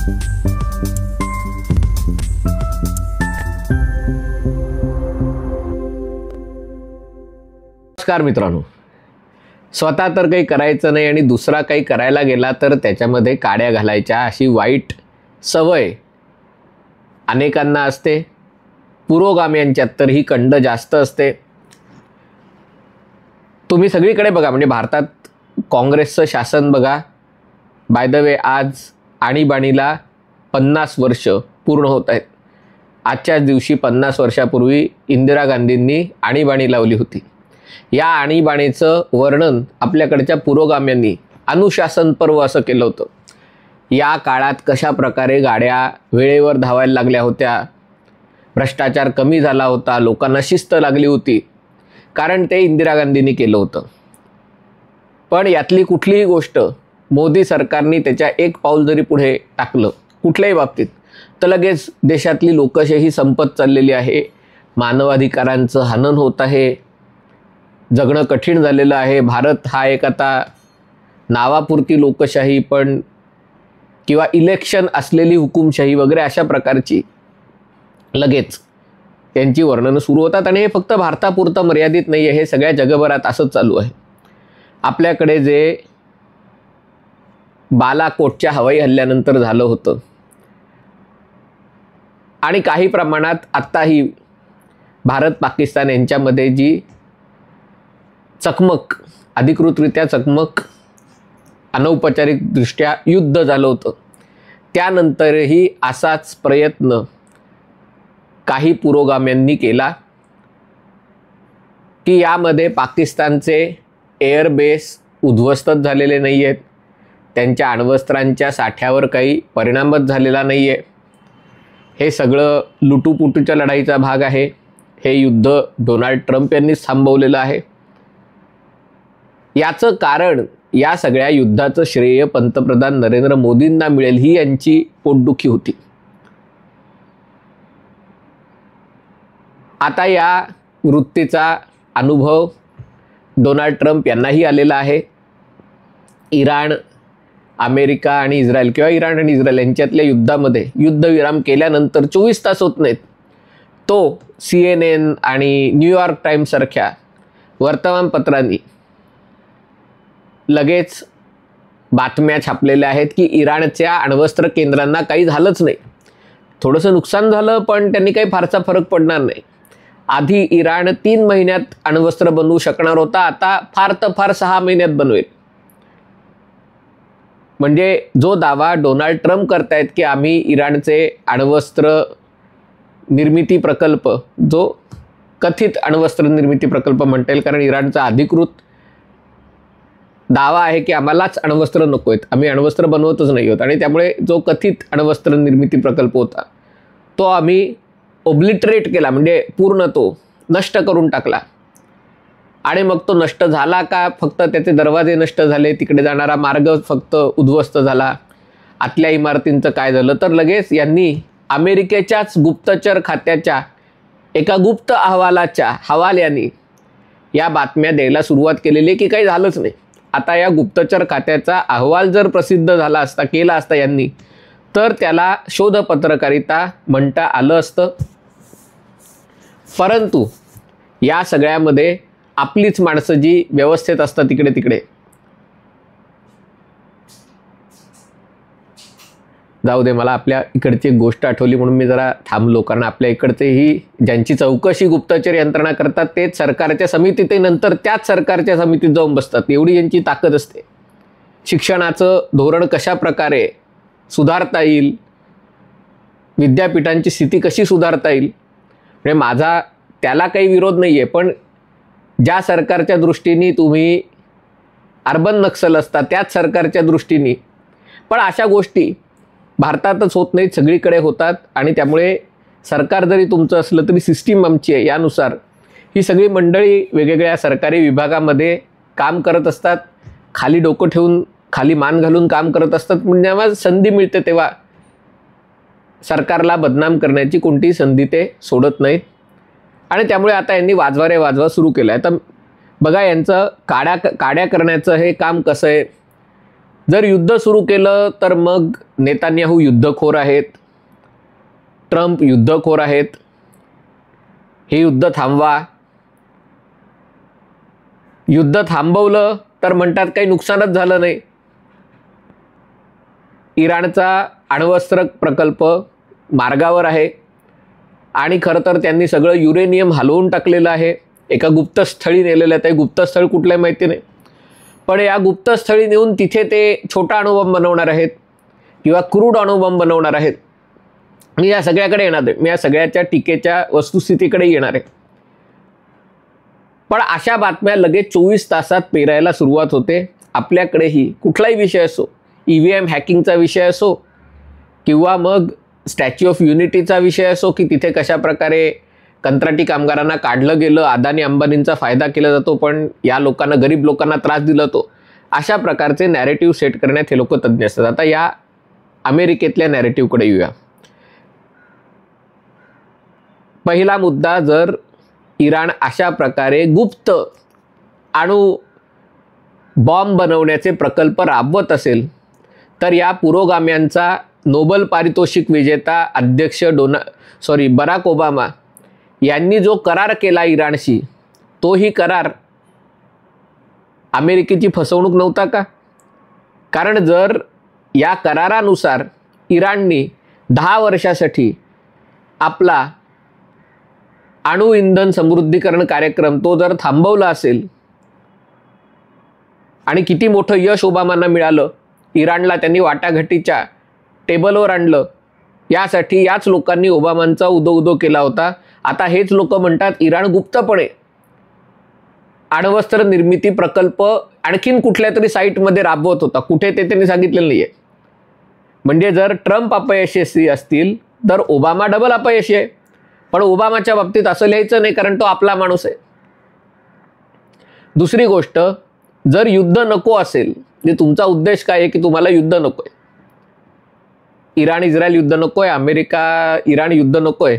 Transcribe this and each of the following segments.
नमस्कार मित्रांनो, स्वतः तर काही करायचं नाही आणि दुसरा काही करायला गेला तर त्याच्यामध्ये काड्या घालायच्या अशी वाईट सवय अनेकांना असते. पुरोगाम्यांच्यात तर ही कंड जास्त असते. तुम्ही सगळीकडे बघा, म्हणजे भारतात काँग्रेसचं शासन बघा. बाय द वे, आज आणीबाणीला 50 वर्ष पूर्ण होत आहेत. आजच्याच दिवशी 50 वर्षापूर्वी इंदिरा गांधींनी आणीबाणी लावली होती. या आणीबाणीचं वर्णन आपल्याकडच्या पुरोगाम्यांनी अनुशासन पर्व असं केलं होतं. या काळात कशा प्रकारे गाड्या वेळेवर धावायला लागल्या होत्या, भ्रष्टाचार कमी झाला होता, लोकांना शिस्त लागली होती, कारण ते इंदिरा गांधींनी केलं होतं. पण यातली कुठलीही गोष्ट मोदी सरकारने त्याच्या एक पाऊल जरी पुढे टाकलं कुठल्याही बाबतीत तर लगेच देशातली लोकशाही संपत चाललेली आहे. मानवाधिकारांचं हनन होत आहे. जगणं कठीण झालेलं आहे. भारत हा एक आता नावापुरती लोकशाही पण किंवा इलेक्शन असलेली हुकुमशाही वगैरे अशा प्रकारची लगेच त्यांची वर्णनं सुरू होतात. आणि हे फक्त भारतापुरतं मर्यादित नाही आहे, हे सगळ्या जगभरात असंच चालू आहे. आपल्याकडे जे बालाकोटच्या हवाई हल्ल्यानंतर झालं होतं आणि काही प्रमाणात आत्ताही भारत पाकिस्तान यांच्यामध्ये जी चकमक, अधिकृतरित्या चकमक, अनौपचारिकदृष्ट्या युद्ध झालं होतं, त्यानंतरही असाच प्रयत्न काही पुरोगाम्यांनी केला की यामध्ये पाकिस्तानचे एअरबेस उद्ध्वस्तच झालेले नाही आहेत, त्यांच्या अण्वस्त्रांच्या साठ्यावर काही परिणामच झालेला नाही आहे. हे सगळं लुटूपुटूच्या लढाईचा भाग आहे. हे युद्ध डोनाल्ड ट्रम्प यांनीच थांबवलेलं आहे. याचं कारण, या सगळ्या युद्धाचं श्रेय पंतप्रधान नरेंद्र मोदींना मिळेल ही यांची पोटदुखी होती. आता या वृत्तीचा अनुभव डोनाल्ड ट्रम्प यांनाही आलेला आहे. इराण, अमेरिका आणि इस्रायल किंवा इराण आणि इस्रायल यांच्यातल्या युद्धामध्ये युद्धविराम केल्यानंतर 24 तास होत नाहीत, तो CNN आणि न्यूयॉर्क टाइम्ससारख्या वर्तमानपत्रांनी लगेच बातम्या छापलेल्या आहेत की इराणच्या अण्वस्त्र केंद्रांना काही झालंच नाही. थोडंसं नुकसान झालं पण त्यांनी काही फारसा फरक पडणार नाही. आधी इराण 3 महिन्यात अण्वस्त्र बनवू शकणार होता, आता फार तर फार 6 महिन्यात बनवेल. म्हणजे जो दावा डोनाल्ड ट्रम्प करतायत की आम्ही इराणचे अण्वस्त्र निर्मिती प्रकल्प, जो कथित अण्वस्त्र निर्मिती प्रकल्प म्हणता येईल, कारण इराणचा अधिकृत दावा आहे की आम्हालाच अण्वस्त्र नको आहेत, आम्ही अण्वस्त्र बनवतच नाही आहोत, आणि त्यामुळे जो कथित अण्वस्त्र निर्मिती प्रकल्प होता तो आम्ही ओब्लिटरेट केला, म्हणजे पूर्ण तो नष्ट करून टाकला. आणि मग तो नष्ट झाला का, फक्त त्याचे दरवाजे नष्ट झाले, तिकडे जाणारा मार्ग फक्त उद्ध्वस्त झाला, आतल्या इमारतींचं काय झालं, तर लगेच यांनी अमेरिकेच्याच गुप्तचर खात्याच्या एका गुप्त अहवालाच्या हवाल्याने या बातम्या द्यायला सुरुवात केलेली की काही झालंच नाही. आता या गुप्तचर खात्याचा अहवाल जर प्रसिद्ध झाला असता, केला असता यांनी, तर त्याला शोध पत्रकारिता म्हणता आलं असतं. परंतु या सगळ्यामध्ये आपलीच माणसं जी व्यवस्थेत असतात तिकडे तिकडे, जाऊ दे, मला आपल्या इकडची एक गोष्ट आठवली म्हणून मी जरा थांबलो, कारण आपल्या इकडचे ही ज्यांची चौकशी गुप्तचर यंत्रणा करतात तेच सरकारच्या समितीत, नंतर त्याच सरकारच्या समितीत जाऊन बसतात, एवढी यांची ताकद असते. शिक्षणाचं धोरण कशा प्रकारे सुधारता येईल, विद्यापीठांची स्थिती कशी सुधारता येईल, म्हणजे माझा त्याला काही विरोध नाही आहे, पण ज्या सरकारच्या दृष्टीने तुम्ही अर्बन नक्सल असता त्याच सरकारच्या दृष्टीने पण अशा गोष्टी भारतातच होत नाहीत, सगळीकडे होतात. आणि त्यामुळे सरकार जरी तुमचं असलं तरी सिस्टीम आमची आहे, यानुसार ही सगळी मंडळी वेगवेगळ्या सरकारी विभागामध्ये काम करत असतात, खाली डोकं ठेवून, खाली मान घालून काम करत असतात. म्हणजे जेव्हा संधी मिळते तेव्हा सरकारला बदनाम करण्याची कोणतीही संधी ते सोडत नाहीत. आणि त्यामुळे आता यांनी वाजवा रे वाजवा सुरू केलं आहे. तर बघा यांचं काड्या करण्याचं हे काम कसं आहे. जर युद्ध सुरू केलं तर मग नेतान्याहू युद्धखोर आहेत, ट्रम्प युद्धखोर आहेत, हे युद्ध थांबवा. युद्ध थांबवलं तर म्हणतात काही नुकसानच झालं नाही. इराणचा अण्वस्त्र प्रकल्प मार्गावर आहे आणि खरं तर त्यांनी सगळं युरेनियम हलवून टाकलेलं आहे. एका गुप्तस्थळी नेलेलं आहे. ते गुप्तस्थळ कुठलंही माहिती नाही, पण या गुप्तस्थळी नेऊन तिथे ते छोटा अणुबॉम्ब बनवणार आहेत किंवा क्रूड अणुबॉम्ब बनवणार आहेत. मी या सगळ्याकडे येणार आहे, मी या सगळ्याच्या टीकेच्या वस्तुस्थितीकडे येणार आहे. पण अशा बातम्या लगेच 24 तासात पेरायला सुरुवात होते. आपल्याकडेही कुठलाही विषय असो, EVM हॅकिंगचा विषय असो किंवा मग स्टॅच्यू ऑफ युनिटीचा विषय असो की तिथे कशा प्रकारे कंत्राटी कामगारांना काढलं गेलं, अदानी अंबानींचा फायदा केला जातो पण या लोकांना, गरीब लोकांना त्रास दिला जातो, अशा प्रकारचे नॅरेटिव्ह सेट करण्यात हे लोक तज्ज्ञ असतात. आता या अमेरिकेतल्या नॅरेटिव्हकडे येऊया. पहिला मुद्दा, जर इराण अशा प्रकारे गुप्त अणु बॉम्ब बनवण्याचे प्रकल्प राबवत असेल तर या पुरोगाम्यांचा नोबेल पारितोषिक विजेता अध्यक्ष बराक ओबामा यांनी जो करार केला इराणशी, तोही करार अमेरिकेची फसवणूक नव्हता का? कारण जर या करारानुसार इराणने 10 वर्षासाठी आपला अणु इंधन समृद्धीकरण कार्यक्रम तो जर थांबवला असेल, आणि किती मोठं यश ओबामांना मिळालं, इराणला त्यांनी वाटाघाटीच्या टेबलवर आणलं, यासाठी याच लोकांनी ओबामांचा उदो केला होता. आता हेच लोक म्हणतात इराण गुप्तपणे अण्वस्त्र निर्मिती प्रकल्प आणखीन कुठल्या तरी साईटमध्ये राबवत होता. कुठे ते त्यांनी सांगितलेलं नाहीये. म्हणजे जर ट्रम्प अपयशस्वी असतील तर ओबामा डबल अपयशी आहे. पण ओबामाच्या बाबतीत असं लिहायचं नाही, कारण तो आपला माणूस आहे. दुसरी गोष्ट, जर युद्ध नको असेल, म्हणजे तुमचा उद्देश काय आहे की तुम्हाला युद्ध नकोय, इराण इस्रायल युद्ध नकोय, अमेरिका इराण युद्ध नकोय,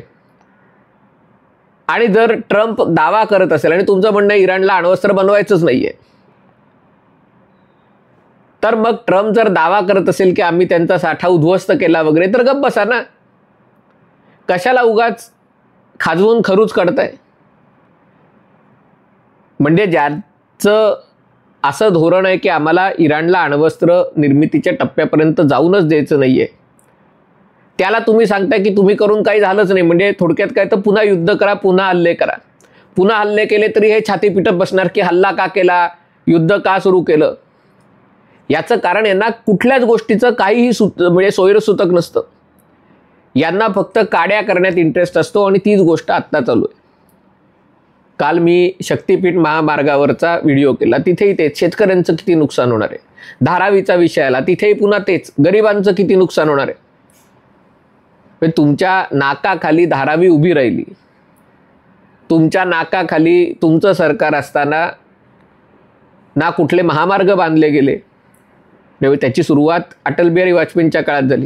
आणि जर ट्रम्प दावा करत असेल आणि तुमचं म्हणणं इराणला अण्वस्त्र बनवायचंच नाहीये, तर मग ट्रम्प जर दावा करत असेल की आम्ही त्यांचा साठा उद्ध्वस्त केला वगैरे, तर गप्प बसा ना. कशाला उगाच खाजवून खरूच काढताय? म्हणजे ज्याचं असं धोरण आहे की आम्हाला इराणला अण्वस्त्र निर्मितीच्या टप्प्यापर्यंत जाऊनच द्यायचं नाहीये, त्याला तुम्ही सांगताय की तुम्ही करून काही झालंच नाही. म्हणजे थोडक्यात काय, तर पुन्हा युद्ध करा, पुन्हा हल्ले करा. पुन्हा हल्ले केले तरी हे छाती पिटत बसणार की हल्ला का केला, युद्ध का सुरू केलं. याचं कारण यांना कुठल्याच गोष्टीचं काहीही म्हणजे सोयरसूतक नसतं. यांना फक्त काड्या करण्यात इंटरेस्ट असतो आणि तीच गोष्ट आत्ता चालू आहे. काल मी शक्तीपीठ महामार्गावरचा व्हिडिओ केला, तिथेही तेच, शेतकऱ्यांचं किती नुकसान होणार आहे. धारावीचा विषय आला, तिथेही पुन्हा तेच, गरिबांचं किती नुकसान होणार आहे. तुमच्या नाकाखाली धारावी उभी राहिली, तुमच्या नाकाखाली तुमचं सरकार असताना ना कुठले महामार्ग बांधले गेले. त्याची सुरुवात अटल बिहारी वाजपेयींच्या काळात झाली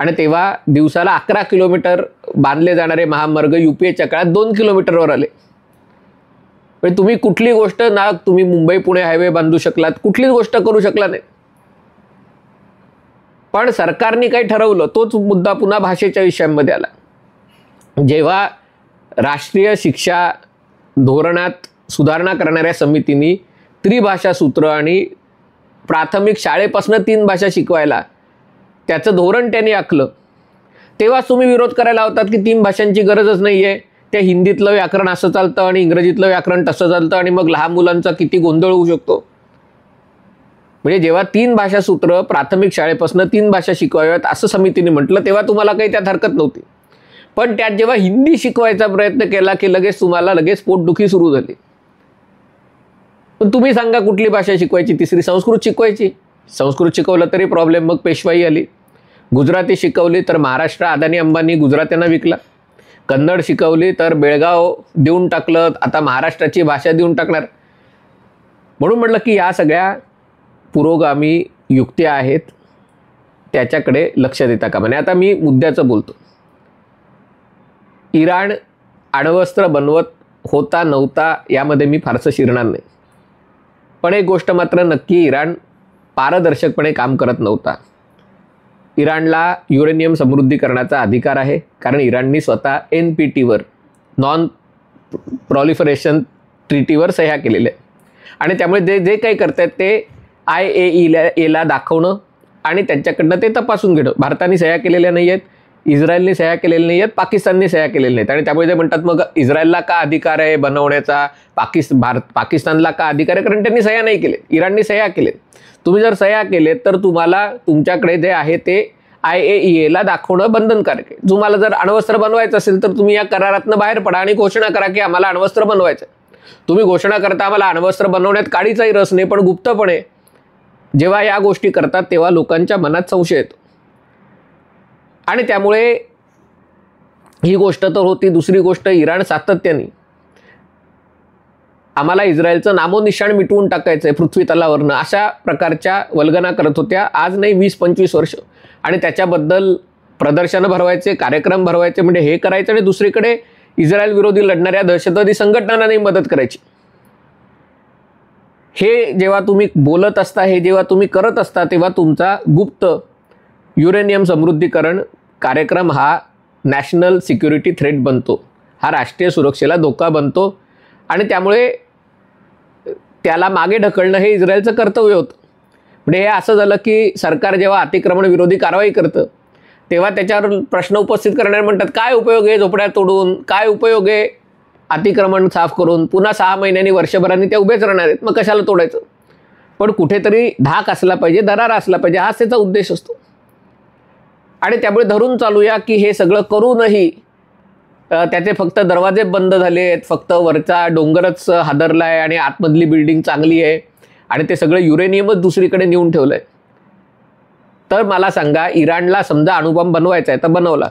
आणि तेव्हा दिवसाला 11 किलोमीटर बांधले जाणारे महामार्ग UPAच्या काळात 2 किलोमीटरवर आले. तुम्ही कुठली गोष्ट ना तुम्ही मुंबई पुणे हायवे बांधू शकलात, कुठलीच गोष्ट करू शकला नाही. पण सरकारने काही ठरवलं, तोच मुद्दा पुन्हा भाषेच्या विषयांमध्ये आला. जेव्हा राष्ट्रीय शिक्षा धोरणात सुधारणा करणाऱ्या समितीने त्रिभाषा सूत्र आणि प्राथमिक शाळेपासून 3 भाषा शिकवायला त्याचं धोरण त्यांनी आखलं, तेव्हाच तुम्ही विरोध करायला होतात की 3 भाषांची गरजच नाहीये, त्या हिंदीतलं व्याकरण असं चालतं आणि इंग्रजीतलं व्याकरण तसं चालतं आणि मग लहान मुलांचा किती गोंधळ होऊ शकतो. म्हणजे जेव्हा 3 भाषा सूत्र प्राथमिक शाळेपासून 3 भाषा शिकवाव्यात असं समितीने म्हटलं, तेव्हा तुम्हाला काही त्यात हरकत नव्हती. पण त्यात जेव्हा हिंदी शिकवायचा प्रयत्न केला की लगेच तुम्हाला पोटदुखी सुरू झाली. पण तुम्ही सांगा कुठली भाषा शिकवायची, तिसरी संस्कृत शिकवायची. संस्कृत शिकवलं तरी प्रॉब्लेम, मग पेशवाई आली. गुजराती शिकवली तर महाराष्ट्र अदानी अंबानी गुजरात्यांना विकला. कन्नड शिकवली तर बेळगाव देऊन टाकलं, आता महाराष्ट्राची भाषा देऊन टाकणार. म्हणून म्हटलं की या सगळ्या पुरोगामी युक्त्या आहेत, त्याच्याकडे लक्ष देता कामा नये. आता मी मुद्द्याचं बोलतो. इराण अण्वस्त्र बनवत होता नव्हता यामध्ये मी फारसं शिरणार नाही, पण एक गोष्ट मात्र नक्की, इराण पारदर्शकपणे काम करत नव्हता. इराणला युरेनियम समृद्धीकरणाचा अधिकार आहे, कारण इराणनी स्वतः NPTवर नॉन प्रॉलिफरेशन ट्रीटीवर सह्या केलेल्या आहे. आणि त्यामुळे जे जे काही करतात ते IAEAला दाखवणं आणि त्यांच्याकडनं ते तपासून घेणं. भारताने सह्या केलेल्या नाही आहेत, इस्रायलने सह्या केलेल्या नाही आहेत, पाकिस्तानने सह्या केलेल्या नाहीत. आणि त्यामुळे ते म्हणतात मग इस्रायलला का अधिकार आहे बनवण्याचा, पाकिस्तानला का अधिकार आहे, कारण त्यांनी सह्या नाही केले, इराणने सह्या केलेत. तुम्ही जर सह्या केलेत तर तुम्हाला तुमच्याकडे जे आहे ते IAEAला दाखवणं बंधनकारक आहे. तुम्हाला जर अण्वस्त्र बनवायचं असेल तर तुम्ही या करारातनं बाहेर पडा आणि घोषणा करा की आम्हाला अण्वस्त्र बनवायचं. तुम्ही घोषणा करता आम्हाला अण्वस्त्र बनवण्यात काडीचाही रस नाही, पण गुप्तपणे जेव्हा या गोष्टी करतात तेव्हा लोकांच्या मनात संशय येतो. आणि त्यामुळे ही गोष्ट तर होती. दुसरी गोष्ट, इराण सातत्याने आम्हाला इस्रायलचं नामोनिशाण मिटवून टाकायचं आहे पृथ्वी तलावरनं, अशा प्रकारच्या वल्गना करत होत्या. आज नाही 20-25 वर्ष. आणि त्याच्याबद्दल प्रदर्शनं भरवायचे, कार्यक्रम भरवायचे, म्हणजे हे करायचं. आणि दुसरीकडे इस्रायल विरोधी लढणाऱ्या दहशतवादी संघटनांनाही मदत करायची. हे जेव्हा तुम्ही बोलत असता, हे जेव्हा तुम्ही करत असता, तेव्हा तुमचा गुप्त युरेनियम समृद्धीकरण कार्यक्रम हा नॅशनल सिक्युरिटी थ्रेट बनतो, हा राष्ट्रीय सुरक्षेला धोका बनतो. आणि त्यामुळे त्याला मागे ढकलणं हे इस्रायलचं कर्तव्य होतं. म्हणजे हे असं झालं की सरकार जेव्हा अतिक्रमण विरोधी कारवाई करतं तेव्हा त्याच्यावर प्रश्न उपस्थित करणारे म्हणतात काय उपयोग आहे झोपड्या तोडून, काय उपयोग आहे अतिक्रमण साफ करून, पुन्हा 6 महिन्यांनी वर्षभरांनी ते उभेच राहणार आहेत, मग कशाला तोडायचं. पण कुठेतरी धाक असला पाहिजे, दरारा असला पाहिजे, हाच त्याचा उद्देश असतो. आणि त्यामुळे धरून चालूया की हे सगळं करूनही त्याचे फक्त दरवाजे बंद झाले आहेत, फक्त वरचा डोंगरच हादरला आहे आणि आतमधली बिल्डिंग चांगली आहे आणि ते सगळं युरेनियमच दुसरीकडे नेऊन ठेवलं आहे. तर मला सांगा, इराणला समजा अणुबॉम्ब बनवायचा आहे तर बनवला,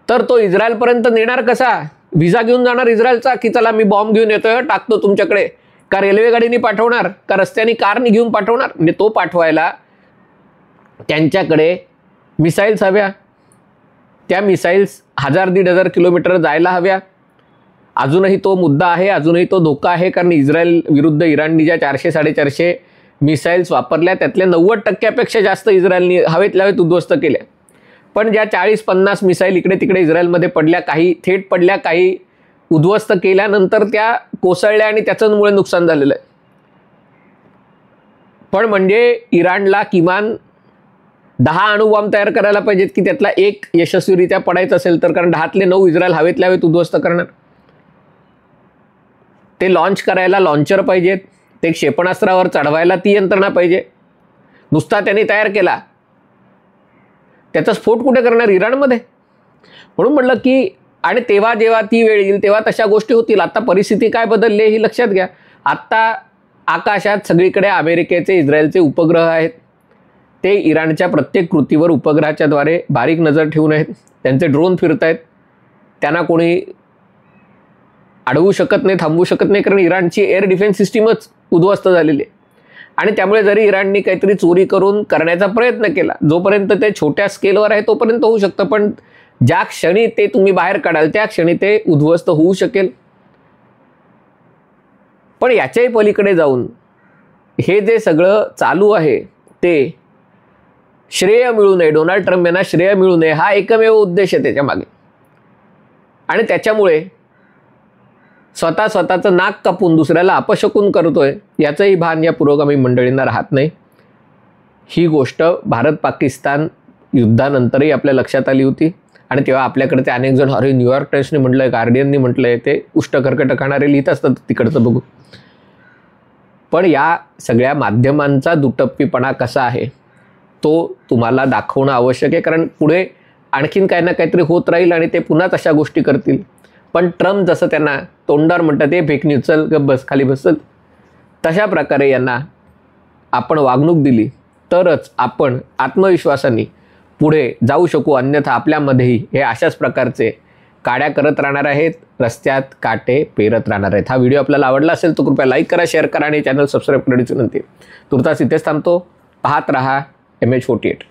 तर तो इस्रायलपर्यंत नेणार कसा? व्हिसा घेऊन जाणार इस्रायलचा की चला मी बॉम्ब घेऊन येतोय टाकतो तुमच्याकडे, का रेल्वे गाडीने पाठवणार, का रस्त्याने कारने घेऊन पाठवणार? म्हणजे तो पाठवायला त्यांच्याकडे मिसाईल्स हव्या, त्या मिसाईल्स 1000-1500 किलोमीटर जायला हव्या. अजूनही तो मुद्दा आहे, अजूनही तो धोका आहे, कारण इस्रायल विरुद्ध इराणनी ज्या 400-450 मिसाईल्स वापरल्या त्यातल्या 90% जास्त इस्रायलनी हवेतल्या हवेत उद्ध्वस्त केल्या. पण ज्या 40-50 मिसाईल इकडे तिकडे इस्रायलमध्ये पडल्या, काही थेट पडल्या, काही उद्ध्वस्त केल्यानंतर त्या कोसळल्या आणि त्याच्यामुळे नुकसान झालेलं आहे. पण म्हणजे इराणला किमान 10 अणुबॉम्ब तयार करायला पाहिजेत की त्यातला एक यशस्वीरित्या पडायचं असेल तर, कारण 10तले 9 इस्रायल हवेतल्या हवेत उद्ध्वस्त करणार. ते लॉन्च करायला लॉन्चर पाहिजेत, ते क्षेपणास्त्रावर चढवायला ती यंत्रणा पाहिजे. नुसता त्यांनी तयार केला, त्याचा स्फोट कुठे करणार? इराणमध्ये. म्हणून म्हटलं की, आणि तेव्हा जेव्हा ती वेळ येईल तेव्हा तशा गोष्टी होतील. आता परिस्थिती काय बदलली ही लक्षात घ्या. आत्ता आकाशात सगळीकडे अमेरिकेचे, इस्रायलचे उपग्रह आहेत. ते इराणच्या प्रत्येक कृतीवर उपग्रहाच्याद्वारे बारीक नजर ठेवून आहेत. त्यांचे ड्रोन फिरत आहेत, त्यांना कोणी अडवू शकत नाही, थांबवू शकत नाही, कारण इराणची एअर डिफेन्स सिस्टीमच उद्ध्वस्त झालेली आहे. आणि त्यामुळे जरी इराणनी काहीतरी चोरी करून करण्याचा प्रयत्न केला, जोपर्यंत ते छोट्या स्केलवर आहे तोपर्यंत होऊ शकतं, पण ज्या क्षणी ते तुम्ही बाहेर काढाल त्या क्षणी ते उद्ध्वस्त होऊ शकेल. पण याच्याही पलीकडे जाऊन हे जे सगळं चालू आहे ते श्रेय मिळू नये, डोनाल्ड ट्रम्प यांना श्रेय मिळू नये, हा एकमेव उद्देश आहे त्याच्या मागे. आणि त्याच्यामुळे स्वतःचं नाक कापून दुसऱ्याला अपशकुन करतोय याचंही भान या पुरोगामी मंडळींना राहत नाही. ही गोष्ट भारत पाकिस्तान युद्धानंतरही आपल्या लक्षात आली होती. आणि तेव्हा आपल्याकडचे अनेक जण, अरे न्यूयॉर्क टाइम्सने म्हटलंय, गार्डियनने म्हटलंय, ते उष्टकर्कट खाणारे लिहित असतात तिकडचं बघू. पण या सगळ्या माध्यमांचा दुटप्पीपणा कसा आहे तो तुम्हाला दाखवणं आवश्यक आहे, कारण पुढे आणखीन काही ना काहीतरी होत राहील आणि ते पुन्हा तशा गोष्टी करतील. पण ट्रम्प जसं त्यांना तोंडावर म्हणतात ते फेक न्यूज, चल गप बस खाली बसल, तशा प्रकारे यांना आपण वागणूक दिली तरच आपण आत्मविश्वासाने पुढे जाऊ शकू. अन्यथा आपल्यामध्येही हे अशाच प्रकारचे काड्या करत राहणार आहेत, रस्त्यात काटे पेरत राहणार आहेत. हा व्हिडिओ आपल्याला आवडला असेल तर कृपया लाईक करा, शेअर करा आणि चॅनल सबस्क्राईब करण्याची विनंती. तुर्तास इथेच थांबतो. पाहत रहा MH48.